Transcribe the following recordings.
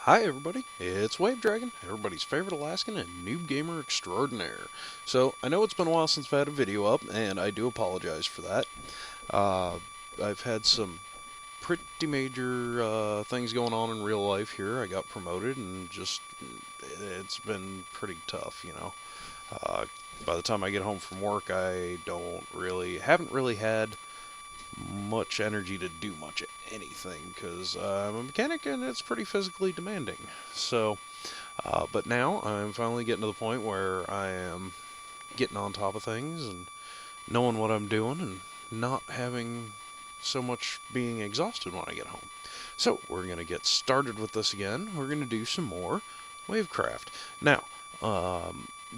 Hi everybody, it's Wave Dragon, everybody's favorite Alaskan and noob gamer extraordinaire. So, I know it's been a while since I've had a video up, and I do apologize for that. Uh, I've had some pretty major things going on in real life here. I got promoted, and it's been pretty tough. Uh, by the time I get home from work, haven't really had much energy to do much anything, because I'm a mechanic and it's pretty physically demanding. But now I'm finally getting to the point where I am getting on top of things and knowing what I'm doing and not having so much being exhausted when I get home. So we're going to get started with this again. We're going to do some more Wavecraft. Now,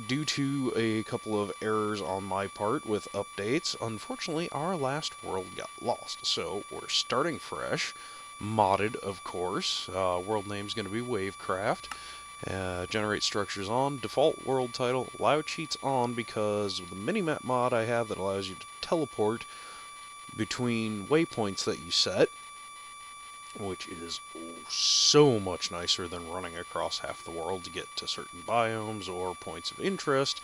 due to a couple of errors on my part with updates, unfortunately our last world got lost. So we're starting fresh, modded of course. World name's going to be Wavecraft. Generate structures on, default world title, allow cheats on because of the minimap mod I have that allows you to teleport between waypoints that you set, which is so much nicer than running across half the world to get to certain biomes or points of interest.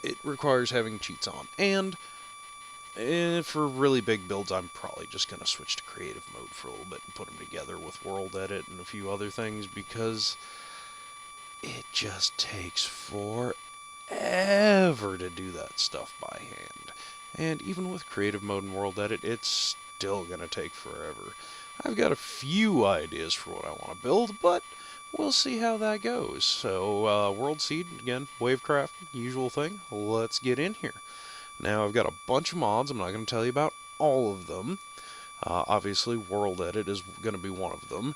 It requires having cheats on. And for really big builds, I'm probably just going to switch to creative mode for a little bit and put them together with world edit and a few other things because it just takes forever to do that stuff by hand. And even with creative mode and world edit, it's still going to take forever. I've got a few ideas for what I want to build, but we'll see how that goes. So, World Seed, again, Wavecraft, usual thing. Let's get in here. Now, I've got a bunch of mods. I'm not going to tell you about all of them. Obviously, World Edit is going to be one of them.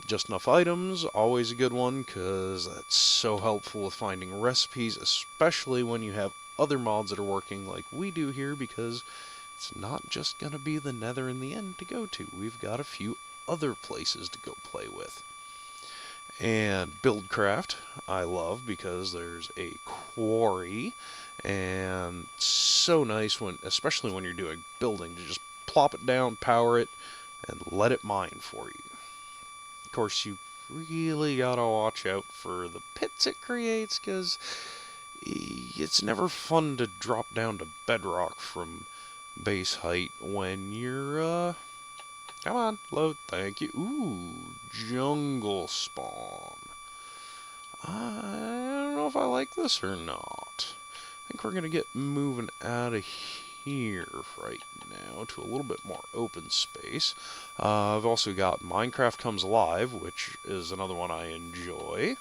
Just enough items, always a good one, because that's so helpful with finding recipes, especially when you have other mods that are working like we do here, because it's not just going to be the Nether in the end to go to. We've got a few other places to go play with. And Buildcraft, I love because there's a quarry, and so nice when, especially when you're doing building, to just plop it down, power it, and let it mine for you. Of course, you really gotta watch out for the pits it creates, because it's never fun to drop down to bedrock from base height when you're, come on, load, thank you. Ooh, jungle spawn. I don't know if I like this or not. I think we're gonna get moving out of here right now to a little bit more open space. I've also got Minecraft Comes Alive, which is another one I enjoy.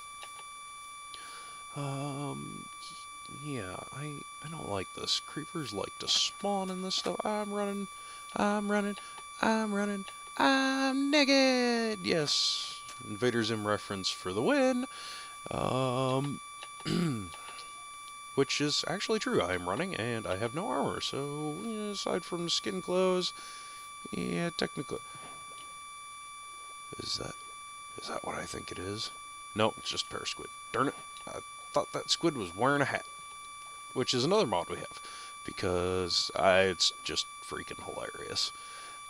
Yeah, I don't like this. Creepers like to spawn in this stuff. I'm running, I'm running, I'm running, I'm naked! Yes, Invader Zim reference for the win. Um, which is actually true. I am running and I have no armor, so aside from skin clothes, yeah, technically, is that what I think it is? No, it's just pear squid. Darn it! I thought that squid was wearing a hat, which is another mod we have because it's just freaking hilarious.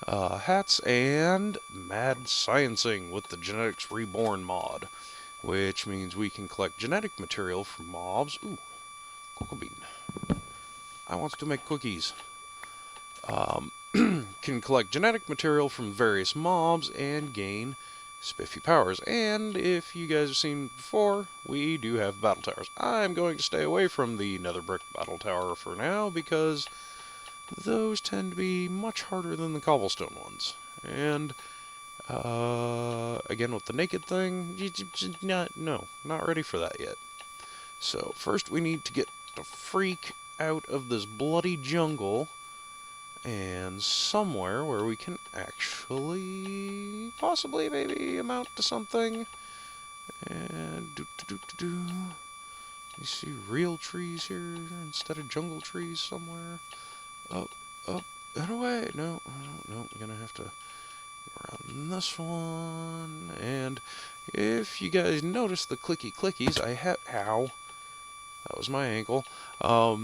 Hats and mad sciencing with the Genetics Reborn mod, which means we can collect genetic material from mobs. Ooh, cocoa bean. I want to make cookies. Can collect genetic material from various mobs and gain spiffy powers. And if you guys have seen before, we do have battle towers. I'm going to stay away from the nether brick battle tower for now because those tend to be much harder than the cobblestone ones. And again with the naked thing, not ready for that yet. So first we need to get the freak out of this bloody jungle and somewhere where we can actually possibly maybe amount to something. And you see real trees here instead of jungle trees somewhere. Up, up, and away. No, I'm gonna have to run this one. And if you guys notice the clicky clickies, I have. Ow. That was my ankle. A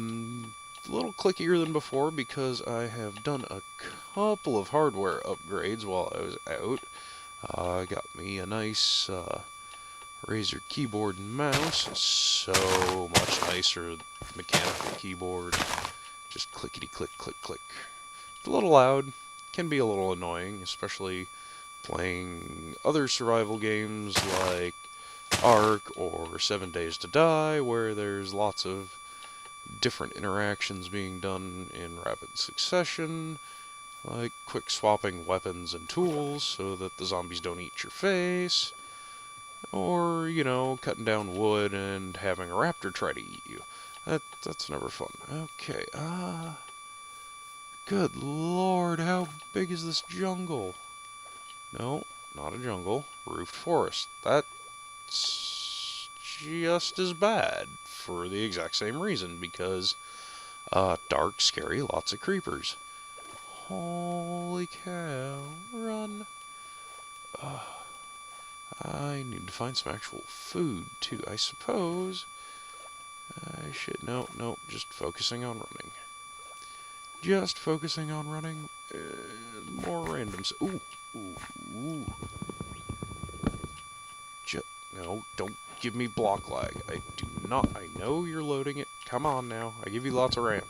little clickier than before because I have done a couple of hardware upgrades while I was out. I got me a nice Razer keyboard and mouse. So much nicer mechanical keyboard. Just clickety click, click, click. It's a little loud, can be a little annoying, especially playing other survival games like Ark or 7 Days to Die, where there's lots of different interactions being done in rapid succession, like quick swapping weapons and tools so that the zombies don't eat your face, or, you know, cutting down wood and having a raptor try to eat you. That's never fun. Okay, good lord, how big is this jungle? No, not a jungle. Roofed forest. That's just as bad for the exact same reason, because dark, scary, lots of creepers. Holy cow, run. I need to find some actual food, too, I suppose. I should... No, just focusing on running. Just focusing on running. More randoms. Ooh, ooh, ooh. No, don't give me block lag. I do not. I know you're loading it. Come on now. I give you lots of RAM.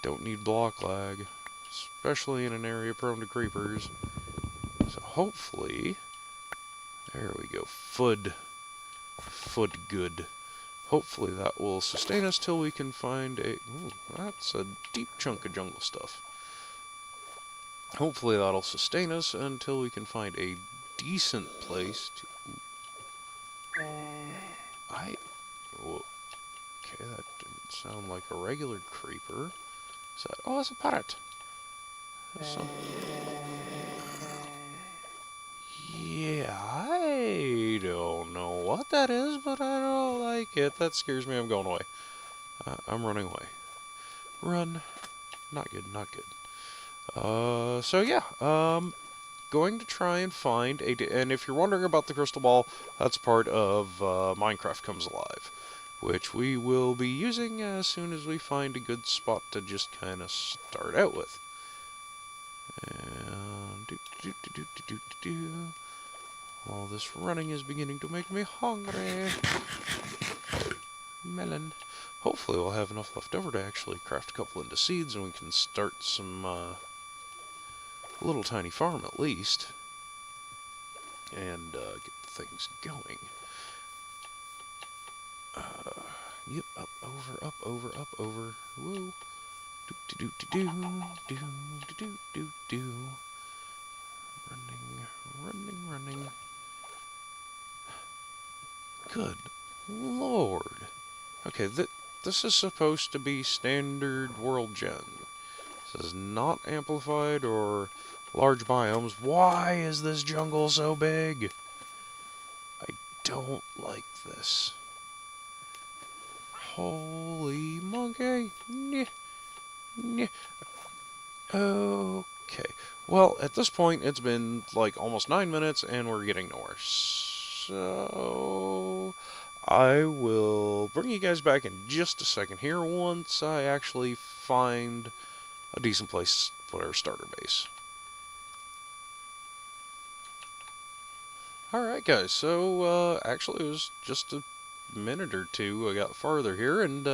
Don't need block lag, especially in an area prone to creepers. So hopefully, there we go. Food good. Hopefully that will sustain us till we can find a... Ooh, that's a deep chunk of jungle stuff. Hopefully that'll sustain us until we can find a decent place to... Whoa, okay, that didn't sound like a regular creeper. Is that... Oh, it's a parrot. Yeah, I don't know what that is, but I don't like it. That scares me. I'm going away. I'm running away. Run. Not good, not good. So yeah, going to try and find a... And if you're wondering about the crystal ball, that's part of Minecraft Comes Alive, which we will be using as soon as we find a good spot to just kind of start out with. And all this running is beginning to make me hungry. Melon. Hopefully we'll have enough left over to actually craft a couple into seeds, and we can start some little tiny farm at least, and get things going. Yep, up, over. Whoa. Do. Running. Good lord. Okay, this is supposed to be standard world gen. This is not amplified or large biomes. Why is this jungle so big? I don't like this. Holy monkey. Okay. Well, at this point, it's been like almost 9 minutes, and we're getting nowhere. So... I will bring you guys back in just a second here once I actually find a decent place to put our starter base. Alright guys, so actually it was just a minute or two I got farther here and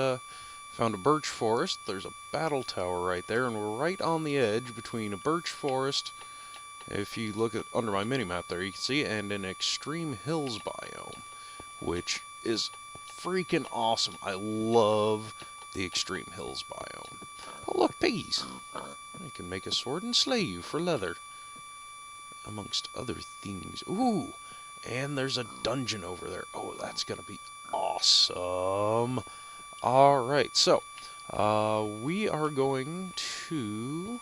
found a birch forest. There's a battle tower right there, and we're right on the edge between a birch forest, if you look at under my minimap there you can see, and an extreme hills biome, which is freaking awesome. I love the extreme hills biome. Oh look, piggies! I can make a sword and slay you for leather, amongst other things. Ooh, and there's a dungeon over there. Oh, that's gonna be awesome. Alright, so we are going to...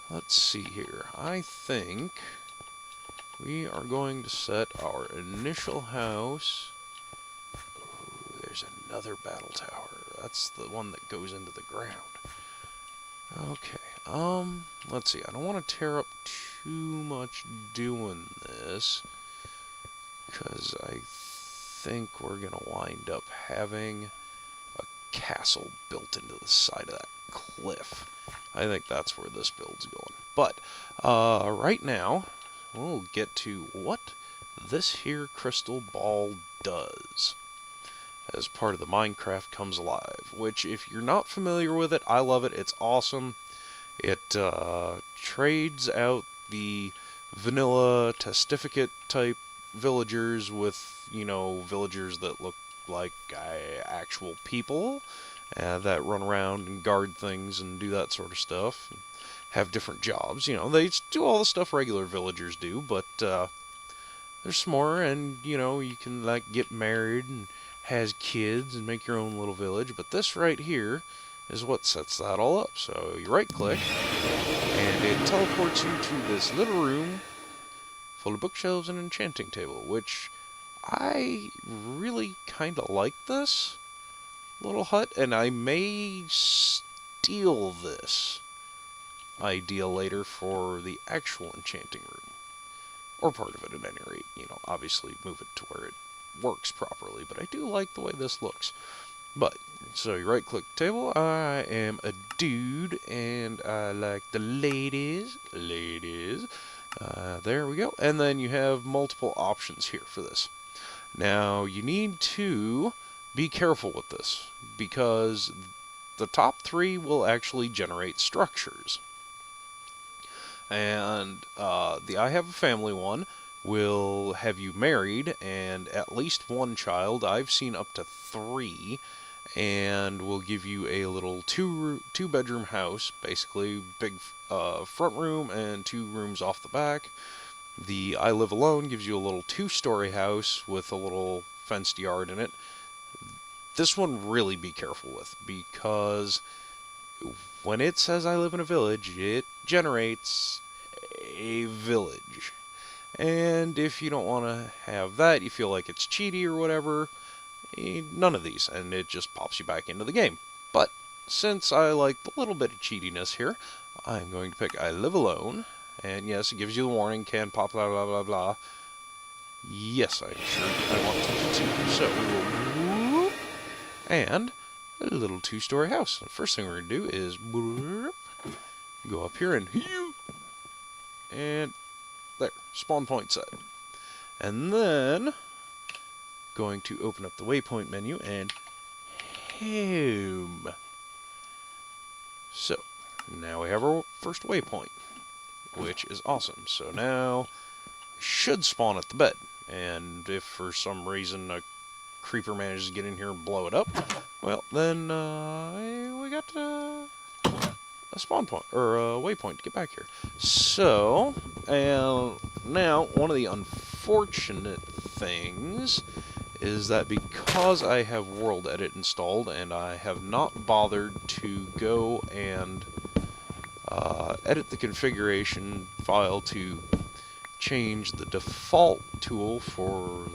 Let's see here. I think we are going to set our initial house... There's another battle tower. That's the one that goes into the ground. Okay, let's see. I don't want to tear up too much doing this, because I think we're going to wind up having a castle built into the side of that cliff. I think that's where this build's going. But, right now, we'll get to what this here crystal ball does as part of the Minecraft Comes Alive, which, if you're not familiar with it, I love it. It's awesome. It trades out the vanilla testificate type villagers with, villagers that look like actual people that run around and guard things and do that sort of stuff. And have different jobs. They do all the stuff regular villagers do, but there's some more, and you can like get married and has kids and make your own little village. But this right here is what sets that all up. So you right click, and it teleports you to this little room full of bookshelves and an enchanting table, which I really kind of like this little hut, and I may steal this idea later for the actual enchanting room. Or part of it at any rate. Obviously move it to where it works properly, but I do like the way this looks. But, so you right click the table, I am a dude, and I like the ladies, there we go, and then you have multiple options here for this. Now, you need to be careful with this, because the top 3 will actually generate structures. And the I Have a Family one will have you married and at least 1 child. I've seen up to 3, and will give you a little two-bedroom house, basically big front room and 2 rooms off the back. The I Live Alone gives you a little 2-story house with a little fenced yard in it. This one really be careful with, because when it says I live in a village, it generates a village. And if you don't want to have that, you feel like it's cheaty or whatever, none of these, and it just pops you back into the game. But since I like a little bit of cheatiness here, I'm going to pick I Live Alone. And yes, it gives you the warning, can pop blah blah blah blah. Yes, I'm sure I want to continue. So we will whoop, and a little 2-story house. The first thing we're going to do is go up here and there, spawn point set. And then going to open up the waypoint menu and home. So now we have our first waypoint, which is awesome. So now we should spawn at the bed. And if for some reason a creeper manages to get in here and blow it up, well, then we got a spawn point, or a waypoint to get back here. So, and now, one of the unfortunate things is that because I have World Edit installed, and I have not bothered to go and edit the configuration file to change the default tool for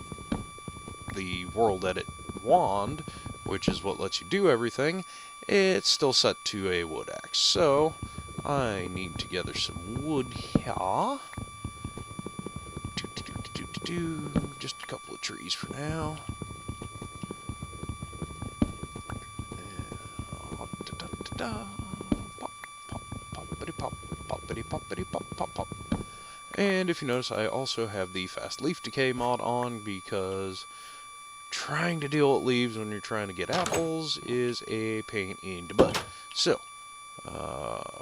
the World Edit wand, which is what lets you do everything, it's still set to a wood axe. So I need to gather some wood here. Just a couple of trees for now. Pop. And if you notice, I also have the fast leaf decay mod on, because trying to deal with leaves when you're trying to get apples is a pain in the butt. So,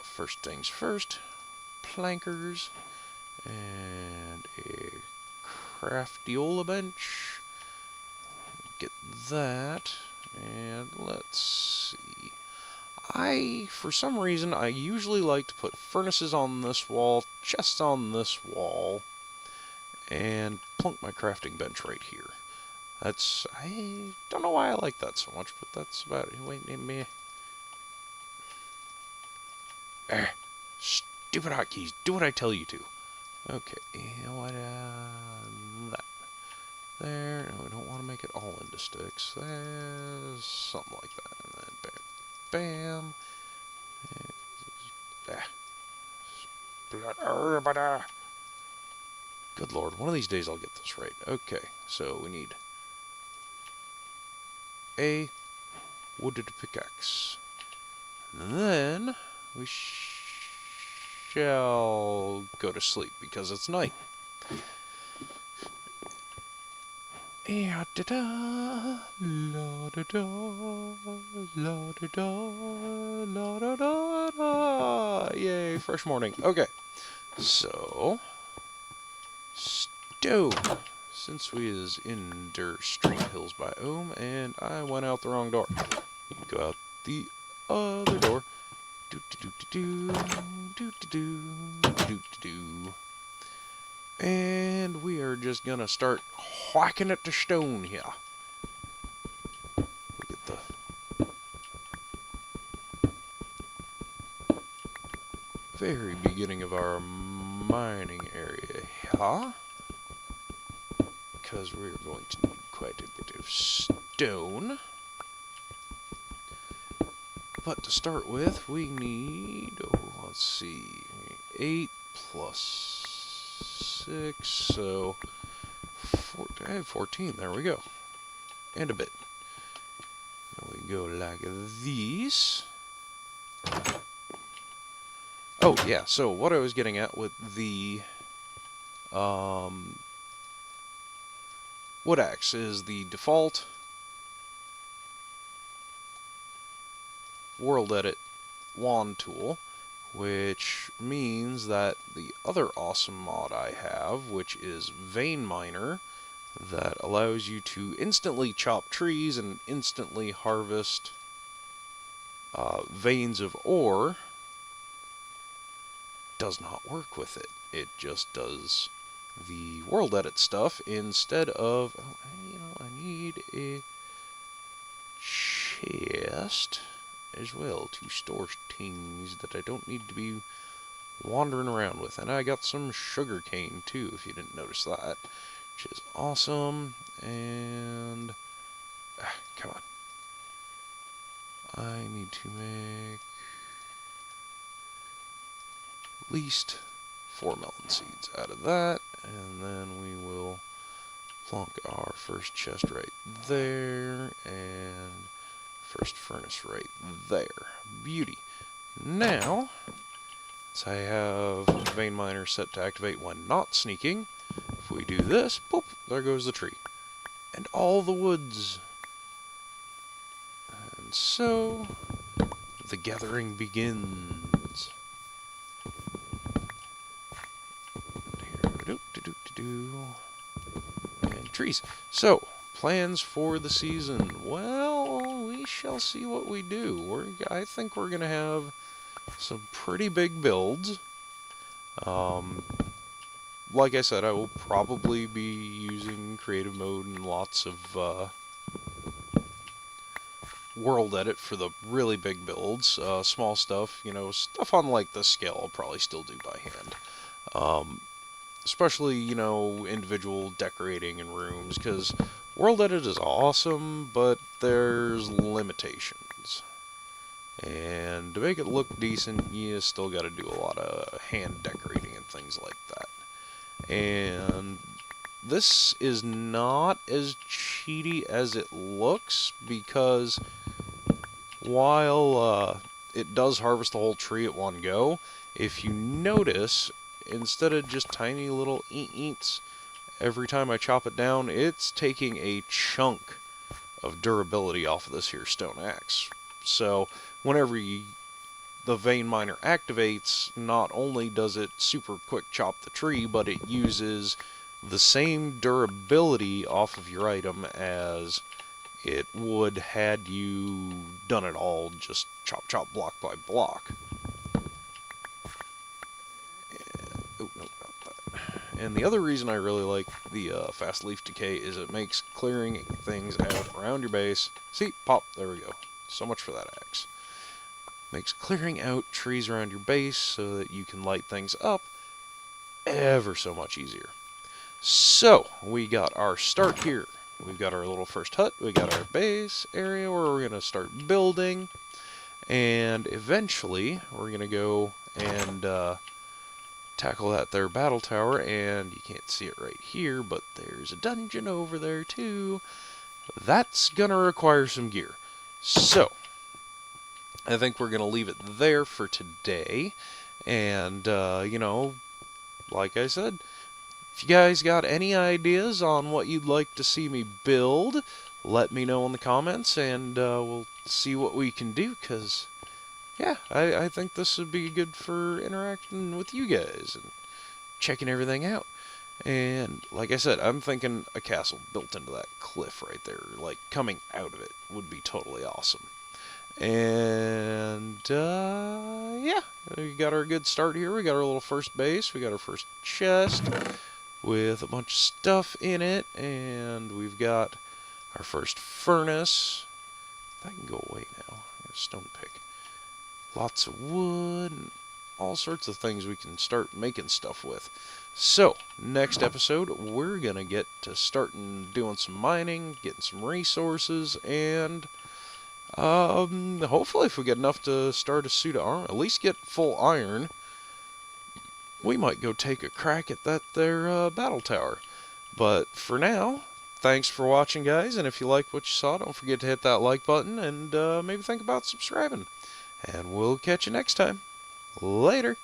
first things first, plankers, and a craftiola bench. Get that, and let's see. For some reason, I usually like to put furnaces on this wall, chests on this wall, and plunk my crafting bench right here. I don't know why I like that so much, but that's about it. Wait a minute. Stupid hotkeys, do what I tell you to. Okay, what, that. There, no, we don't want to make it all into sticks. There's something like that. And then bam, bam. Good lord, one of these days I'll get this right. Okay, so we need a wooded pickaxe. And then we shall go to sleep because it's night. Da da la da da la da da la da da da. Yay, fresh morning. Okay, so stone. Since we is in der Stream Hills biome, and I went out the wrong door. You go out the other door. Do do do do do do do do do. And we are just gonna start whacking at the stone here. Look at the very beginning of our mining area here. Because we're going to need quite a bit of stone. But to start with, we need, let's see, 8 plus 6, so I have 14, there we go. And a bit. And we go like these. Oh, yeah, so what I was getting at with the wood axe is the default world edit wand tool, which means that the other awesome mod I have, which is Vein Miner, that allows you to instantly chop trees and instantly harvest veins of ore, does not work with it. It just does the world edit stuff instead of, I need a chest as well to store things that I don't need to be wandering around with. And I got some sugar cane too, if you didn't notice that, which is awesome. And come on, I need to make at least 4 melon seeds out of that, and then we will plonk our first chest right there, and first furnace right there. Beauty. Now, since I have Vein Miner set to activate when not sneaking, if we do this, boop, there goes the tree. And all the woods. And so, the gathering begins. And trees. So, plans for the season. Well, we shall see what we do. I think we're going to have some pretty big builds. Like I said, I will probably be using creative mode and lots of world edit for the really big builds. Small stuff, stuff on like this scale I'll probably still do by hand. Especially, individual decorating in rooms, because world edit is awesome, but there's limitations. And to make it look decent, you still got to do a lot of hand decorating and things like that. And this is not as cheaty as it looks, because while it does harvest the whole tree at one go, if you notice, instead of just tiny little eats every time I chop it down, it's taking a chunk of durability off of this here stone axe. So whenever the Vein Miner activates, not only does it super quick chop the tree, but it uses the same durability off of your item as it would had you done it all just chop chop block by block. Oh, no, not that. And the other reason I really like the fast leaf decay is it makes clearing things out around your base. See, pop, there we go. So much for that axe. Makes clearing out trees around your base so that you can light things up ever so much easier. So, we got our start here. We've got our little first hut. We got our base area where we're going to start building. And eventually, we're going to go and tackle that there battle tower. And you can't see it right here, but there's a dungeon over there too. That's going to require some gear. So, I think we're going to leave it there for today. And, like I said, If you guys got any ideas on what you'd like to see me build, let me know in the comments, and we'll see what we can do, because, yeah, I think this would be good for interacting with you guys and checking everything out. And like I said, I'm thinking a castle built into that cliff right there, like coming out of it, would be totally awesome. And yeah, we got our good start here. We got our little first base. We got our first chest with a bunch of stuff in it, and we've got our first furnace. That can go away now. I got a stone pick. Lots of wood and all sorts of things we can start making stuff with. So, next episode, we're going to get to starting doing some mining, getting some resources, and hopefully if we get enough to start a suit of armor, at least get full iron, we might go take a crack at that there battle tower. But for now, thanks for watching, guys, and if you liked what you saw, don't forget to hit that like button and maybe think about subscribing. And we'll catch you next time. Later.